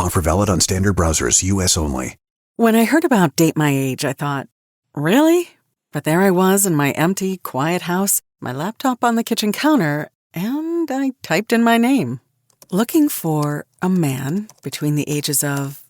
Offer valid on standard browsers, U.S. only. When I heard about Date My Age, I thought, really? But there I was in my empty, quiet house, my laptop on the kitchen counter, and I typed in my name. Looking for a man between the ages of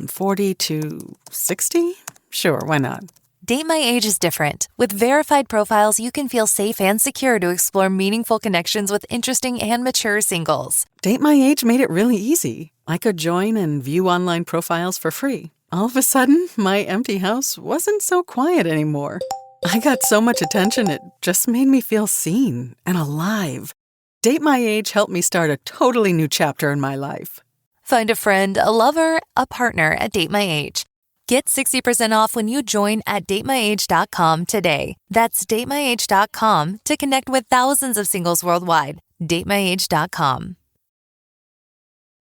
40 to 60? Sure, why not? Date My Age is different. With verified profiles, you can feel safe and secure to explore meaningful connections with interesting and mature singles. Date My Age made it really easy. I could join and view online profiles for free. All of a sudden, my empty house wasn't so quiet anymore. I got so much attention, it just made me feel seen and alive. Date My Age helped me start a totally new chapter in my life. Find a friend, a lover, a partner at Date My Age. Get 60% off when you join at datemyage.com today. That's datemyage.com to connect with thousands of singles worldwide. datemyage.com.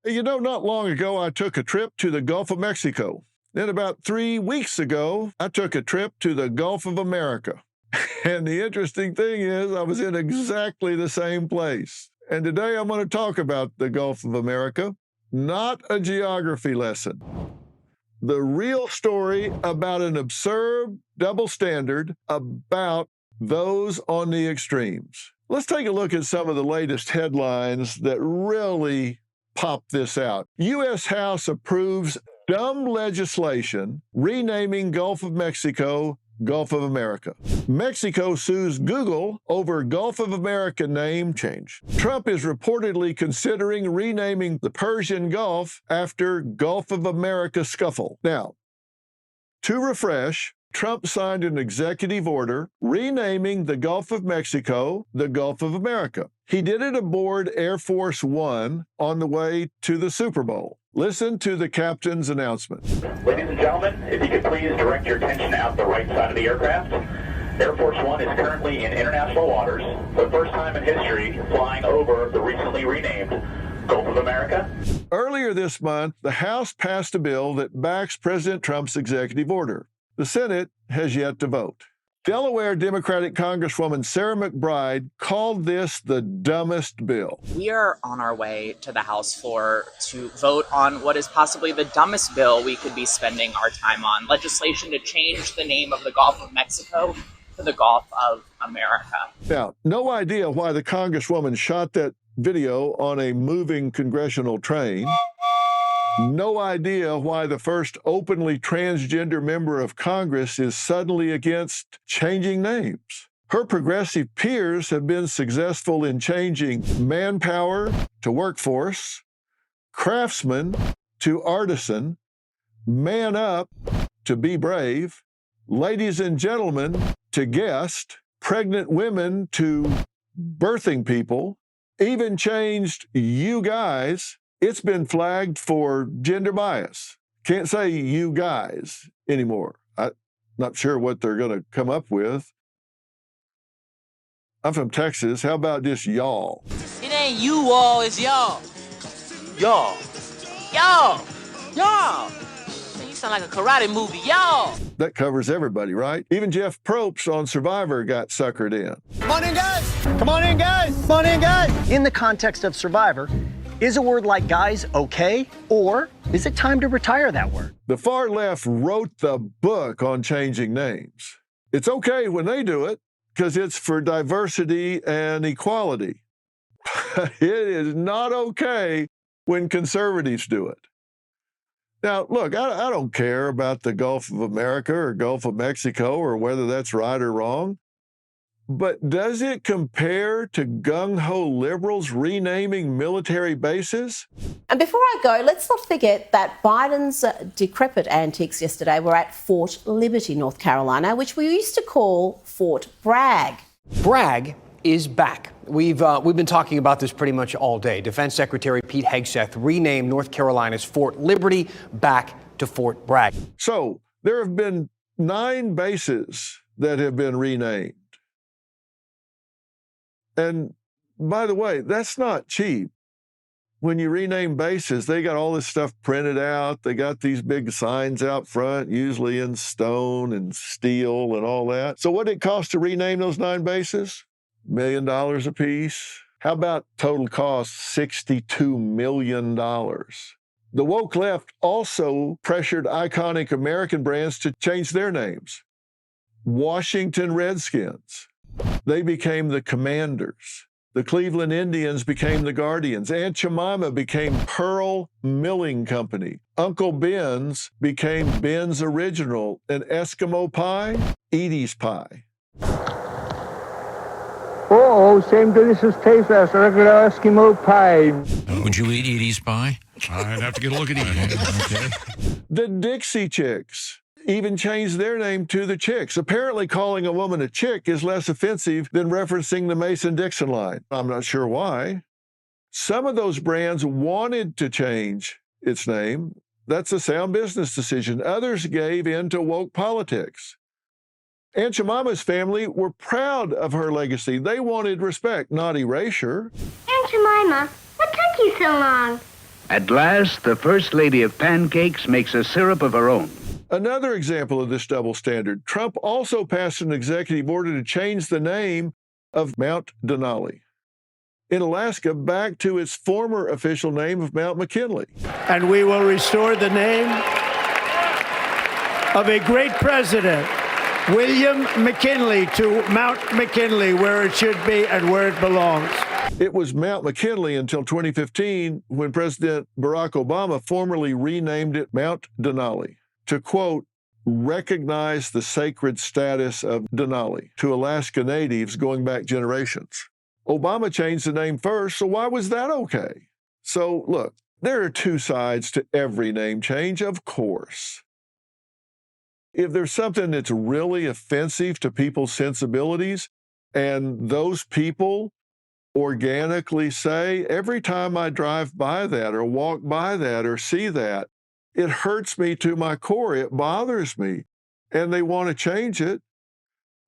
You know, not long ago, I took a trip to the Gulf of Mexico. Then about 3 weeks ago, I took a trip to the Gulf of America. And the interesting thing is, I was in exactly the same place. And today I'm going to talk about the Gulf of America, not a geography lesson. The real story about an absurd double standard about those on the extremes. Let's take a look at some of the latest headlines that really pop this out. U.S. House approves dumb legislation renaming Gulf of Mexico Gulf of America. Mexico sues Google over Gulf of America name change. Trump is reportedly considering renaming the Persian Gulf after Gulf of America scuffle. Now, to refresh, Trump signed an executive order renaming the Gulf of Mexico the Gulf of America. He did it aboard Air Force One on the way to the Super Bowl. Listen to the captain's announcement. Ladies and gentlemen, if you could please direct your attention out the right side of the aircraft. Air Force One is currently in international waters, for the first time in history, flying over the recently renamed Gulf of America. Earlier this month, the House passed a bill that backs President Trump's executive order. The Senate has yet to vote. Delaware Democratic Congresswoman Sarah McBride called this the dumbest bill. We are on our way to the House floor to vote on what is possibly the dumbest bill we could be spending our time on, legislation to change the name of the Gulf of Mexico to the Gulf of America. Now, no idea why the Congresswoman shot that video on a moving congressional train. No idea why the first openly transgender member of Congress is suddenly against changing names. Her progressive peers have been successful in changing manpower to workforce, craftsman to artisan, man up to be brave, ladies and gentlemen to guest, pregnant women to birthing people, even changed you guys. It's been flagged for gender bias. Can't say you guys anymore. I'm not sure what they're going to come up with. I'm from Texas. How about just y'all? It ain't you all, it's y'all. Y'all. Y'all. Y'all. Man, you sound like a karate movie. Y'all. That covers everybody, right? Even Jeff Probst on Survivor got suckered in. Come on in, guys. Come on in, guys. Come on in, guys. In the context of Survivor, is a word like guys okay, or is it time to retire that word? The far left wrote the book on changing names. It's okay when they do it because it's for diversity and equality. It is not okay when conservatives do it. Now, look, I don't care about the Gulf of America or Gulf of Mexico or whether that's right or wrong. But does it compare to gung-ho liberals renaming military bases? And before I go, let's not forget that Biden's decrepit antics yesterday were at Fort Liberty, North Carolina, which we used to call Fort Bragg. Bragg is back. We've been talking about this pretty much all day. Defense Secretary Pete Hegseth renamed North Carolina's Fort Liberty back to Fort Bragg. So there have been 9 bases that have been renamed. And by the way, that's not cheap. When you rename bases, they got all this stuff printed out. They got these big signs out front, usually in stone and steel and all that. So what did it cost to rename those 9 bases? $1 million a piece. How about total cost? $62 million. The woke left also pressured iconic American brands to change their names. Washington Redskins. They became the Commanders. The Cleveland Indians became the Guardians. Aunt Jemima became Pearl Milling Company. Uncle Ben's became Ben's Original. And Eskimo pie, Edie's Pie. Oh, same delicious taste as regular Eskimo pie. Would you eat Edie's pie? I'd have to get a look at Edie. Okay. The Dixie Chicks even changed their name to the Chicks. Apparently calling a woman a chick is less offensive than referencing the Mason-Dixon line. I'm not sure why. Some of those brands wanted to change its name. That's a sound business decision. Others gave in to woke politics. Aunt Jemima's family were proud of her legacy. They wanted respect, not erasure. Aunt Jemima, what took you so long? At last, the First Lady of Pancakes makes a syrup of her own. Another example of this double standard, Trump also passed an executive order to change the name of Mount Denali in Alaska back to its former official name of Mount McKinley. And we will restore the name of a great president, William McKinley, to Mount McKinley, where it should be and where it belongs. It was Mount McKinley until 2015 when President Barack Obama formally renamed it Mount Denali to, quote, recognize the sacred status of Denali to Alaska natives going back generations. Obama changed the name first, so why was that okay? So, look, there are two sides to every name change, of course. If there's something that's really offensive to people's sensibilities, and those people organically say, every time I drive by that or walk by that or see that, it hurts me to my core, it bothers me, and they want to change it.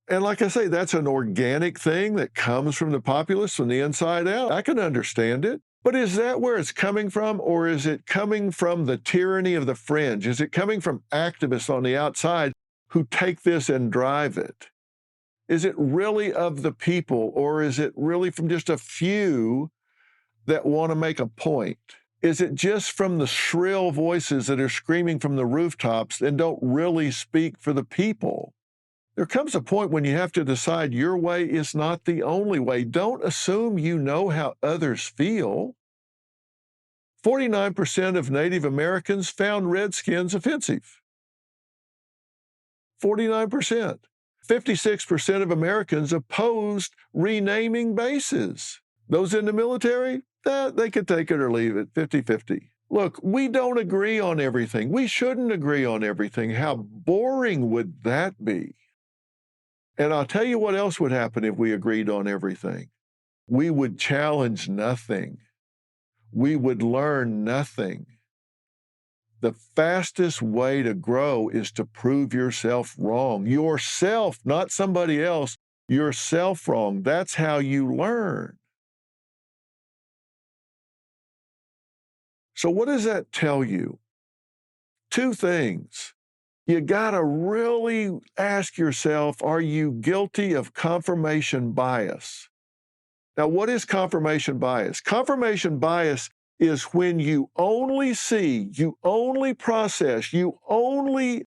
And like I say, that's an organic thing that comes from the populace from the inside out. I can understand it. But is that where it's coming from, or is it coming from the tyranny of the fringe? Is it coming from activists on the outside who take this and drive it? Is it really of the people, or is it really from just a few that want to make a point? Is it just from the shrill voices that are screaming from the rooftops and don't really speak for the people? There comes a point when you have to decide your way is not the only way. Don't assume you know how others feel. 49% of Native Americans found Redskins offensive. 49%. 56% of Americans opposed renaming bases. Those in the military, they could take it or leave it, 50-50. Look, we don't agree on everything. We shouldn't agree on everything. How boring would that be? And I'll tell you what else would happen if we agreed on everything. We would challenge nothing. We would learn nothing. The fastest way to grow is to prove yourself wrong. Yourself, not somebody else, yourself wrong. That's how you learn. So what does that tell you? Two things. You gotta really ask yourself, are you guilty of confirmation bias? Now, what is confirmation bias? Confirmation bias is when you only see, you only process, you only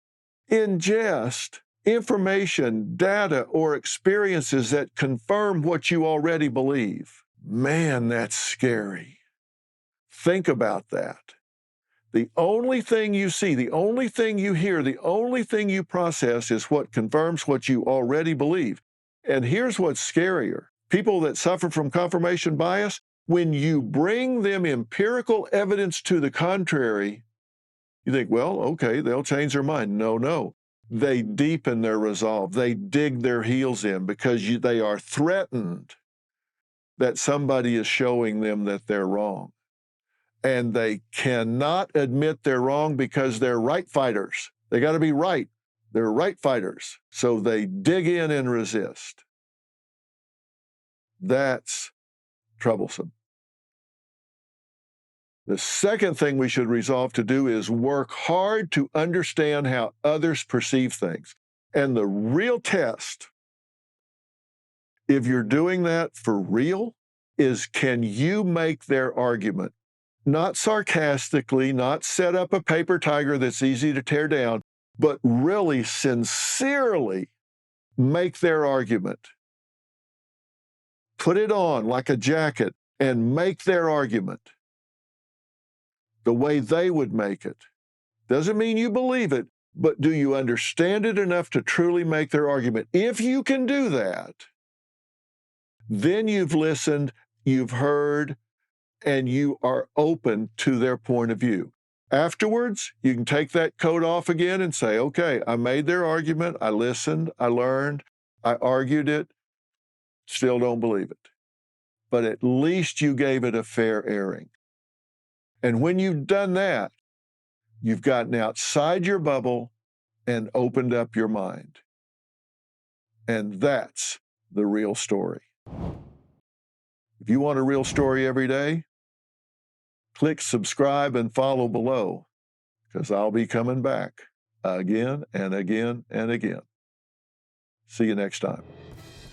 ingest information, data, or experiences that confirm what you already believe. Man, that's scary. Think about that. The only thing you see, the only thing you hear, the only thing you process is what confirms what you already believe. And here's what's scarier. People that suffer from confirmation bias, when you bring them empirical evidence to the contrary, you think, well, okay, they'll change their mind. No. They deepen their resolve. They dig their heels in because they are threatened that somebody is showing them that they're wrong. And they cannot admit they're wrong because they're right fighters. They got to be right. They're right fighters. So they dig in and resist. That's troublesome. The second thing we should resolve to do is work hard to understand how others perceive things. And the real test, if you're doing that for real, is can you make their argument? not sarcastically, not set up a paper tiger that's easy to tear down, but really sincerely make their argument. Put it on like a jacket and make their argument the way they would make it. Doesn't mean you believe it, but do you understand it enough to truly make their argument? If you can do that, then you've listened, you've heard, and you are open to their point of view. Afterwards, you can take that coat off again and say, okay, I made their argument, I listened, I learned, I argued it, still don't believe it. But at least you gave it a fair airing. And when you've done that, you've gotten outside your bubble and opened up your mind. And that's the real story. If you want a real story every day, click subscribe and follow below, because I'll be coming back again and again and again. See you next time.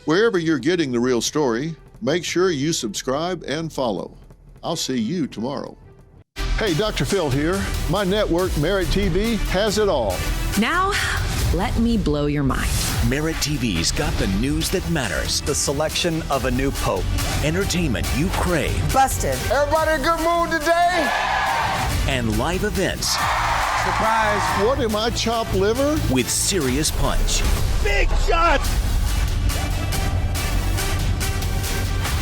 Wherever you're getting the real story, make sure you subscribe and follow. I'll see you tomorrow. Hey, Dr. Phil here. My network, Merit TV, has it all. Now, let me blow your mind. Merit TV's got the news that matters. The selection of a new pope. Entertainment you crave. Busted. Everybody in a good mood today? And live events. Surprise. What am I, chopped liver? With serious punch. Big shot.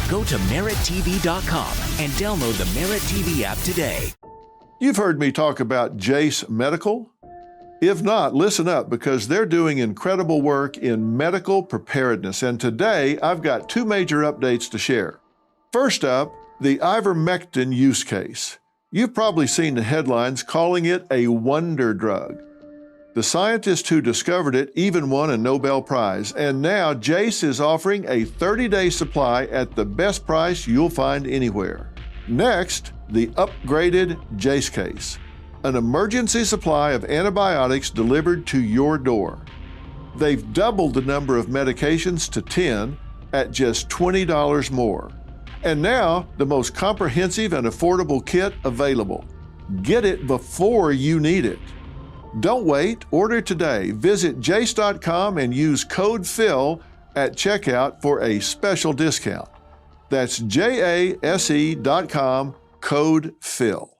Go to merittv.com and download the Merit TV app today. You've heard me talk about Jace Medical. If not, listen up, because they're doing incredible work in medical preparedness. And today, I've got two major updates to share. First up, the ivermectin use case. You've probably seen the headlines calling it a wonder drug. The scientist who discovered it even won a Nobel Prize, and now Jace is offering a 30-day supply at the best price you'll find anywhere. Next, the upgraded Jace case, an emergency supply of antibiotics delivered to your door. They've doubled the number of medications to 10 at just $20 more. And now, the most comprehensive and affordable kit available. Get it before you need it. Don't wait, order today. Visit jace.com and use code PHIL at checkout for a special discount. That's jase.com, code PHIL.